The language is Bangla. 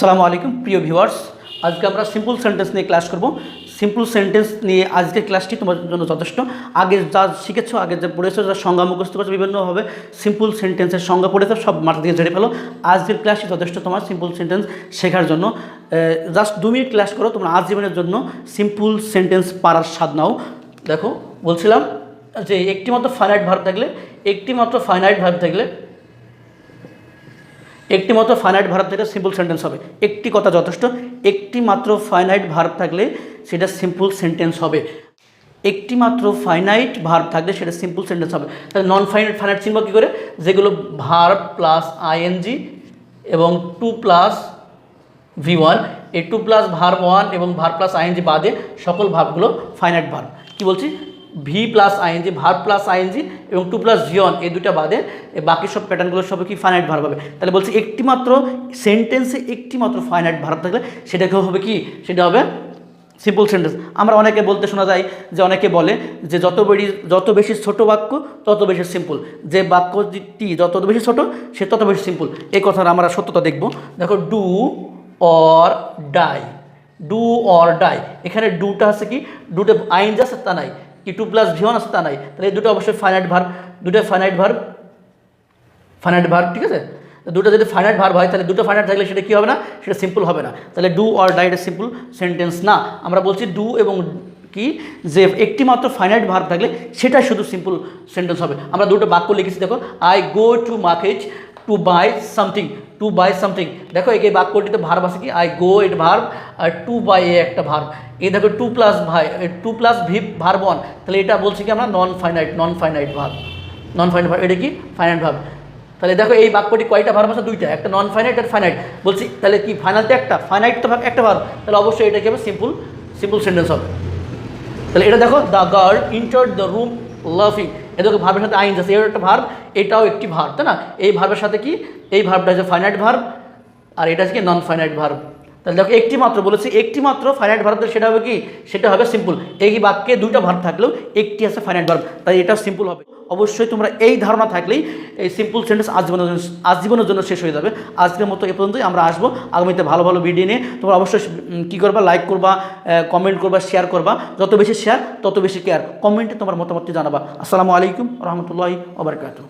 আসসালামু আলাইকুম প্রিয় ভিউয়ার্স, আজকে আমরা সিম্পল সেন্টেন্স নিয়ে ক্লাস করব। সিম্পল সেন্টেন্স নিয়ে আজকের ক্লাসটি তোমার জন্য যথেষ্ট। আগে যা শিখেছো, আগে যা পড়েছো, যা সংজ্ঞা মুখস্থ করেছো, বিভিন্নভাবে সিম্পল সেন্টেন্সের সংজ্ঞা পড়েছো, সব মাথা থেকে ঝেড়ে ফেলো। আজকের ক্লাসটি যথেষ্ট তোমার সিম্পল সেন্টেন্স শেখার জন্য। জাস্ট 2 মিনিট ক্লাস করো, তোমরা আজীবনের জন্য সিম্পল সেন্টেন্স পারার স্বাদ নাও। দেখো, বলছিলাম যে একটি মাত্র ফাইনাইট ভার্ব থাকলে একটি মাত্র ফাইনাইট ভার্ব থাকলে সিম্পল সেন্টেন্স হবে। একটি কথা যথেষ্ট, একটি মাত্র ফাইনাইট ভার্ব থাকলে সেটা সিম্পল সেন্টেন্স হবে। একটি মাত্র ফাইনাইট ভার্ব থাকলে সেটা সিম্পল সেন্টেন্স হবে। তাহলে নন ফাইনাইট চিনব কী করে? যেগুলো ভার্ব প্লাস আইএনজি এবং 2+ V1, এই 2+ ভার্ব 1 এবং ভার্ব প্লাস আইএনজি বাদে সকল ভার্বগুলো ফাইনাইট ভার্ব। কী বলছি? V plus I N G, verb plus I N G এবং 2+ V1 এই দুটা বাদে বাকি সব প্যাটার্নগুলো সব কি ফাইনাইট ভার্ব হবে। তাহলে বলছি একটি মাত্র সেন্টেন্সে একটি মাত্র ফাইনাইট ভার্ব থাকলে সেটাকে হবে কি? সেটা হবে সিম্পল সেন্টেন্স। আমরা অনেকে বলতে শোনা যায় যে অনেকে বলে যে যত বেশি ছোট বাক্য তত বেশি সিম্পল, যে বাক্যটি যত বেশি ছোট সে তত বেশি সিম্পল। এই কথার আমরা সত্যতা দেখব। দেখো, ডু অর ডাই, এখানে ডুটা আছে কি? ডুটা আইএনজি আছে তা নাই, কি 2+ V1 আছে তা নাই। তাহলে এই দুটো অবশ্যই ফাইনাইট ভার্ব, দুটো ফাইনাইট ভার্ব, ঠিক আছে? দুটো যদি ফাইনাইট ভার্ব হয় তাহলে দুটো ফাইনাইট থাকলে সেটা কী হবে না? সেটা সিম্পল হবে না। তাহলে ডু অর ডাই এটা সিম্পল সেন্টেন্স না। আমরা বলছি ডু এবং কি, যে একটি মাত্র ফাইনাইট ভার্ব থাকলে সেটা শুধু সিম্পল সেন্টেন্স হবে। আমরা দুটো বাক্য লিখেছি, দেখো, I go to market to buy something. দেখো, এই বাক্যটিতে ভার্ব আছে কি? আই গো, এটা ভার্ব, আর টু বাই একটা ভার্ব। এই দেখো 2+ ভি ভার্ব 1, তাহলে এটা বলছি কি আমরা নন ফাইনাইট ভার্ব। এটা কি? Finite verb. তাহলে দেখো, এই বাক্যটি কয়টা ভার্ব আছে? 2টা, একটা নন ফাইনাইট আর ফাইনাইট। বলছি তাহলে কি ফাইনালতে একটা, ফাইনাইট তো একটা ভার্ব, তাহলে অবশ্যই এটা কি হবে? সিম্পল সেন্টেন্স হবে। তাহলে এটা দেখো, the girl entered the room লাফিং, এটা দেখো ভার্বের সাথে আইন আছে, এর একটা ভার্ব, এটাও একটি ভার্ব, তাই না? এই ভার্বের সাথে কি? এই ভার্বটা হচ্ছে ফাইনাইট ভার্ব আর এটা হচ্ছে কি? Non finite verb. তাহলে দেখো, একটি মাত্র বলেছি, একটি মাত্র ফাইনাইট ভার্ব, সেটা হবে কি? সেটা হবে সিম্পল। এই বাক্যে 2টা ভার্ব থাকলেও একটি আছে ফাইনাইট ভার্ব, তাই এটা সিম্পল হবে। অবশ্যই তোমরা এই ধারণা থাকলেই এই সিম্পল সেন্টেন্স আজীবনের জন্য শেষ হয়ে যাবে। আজকের মতো এ পর্যন্তই। আমরা আসবো আগামীতে ভালো ভালো ভিডিও নিয়ে। তোমরা অবশ্যই কী করবা? লাইক করবা, কমেন্ট করবা, শেয়ার করবা। যত বেশি শেয়ার তত বেশি কেয়ার। কমেন্টে তোমার মতামতটি জানাবা। আসসালামু আলাইকুম রহমতুল্লাহি ওয়া বারাকাতুহু।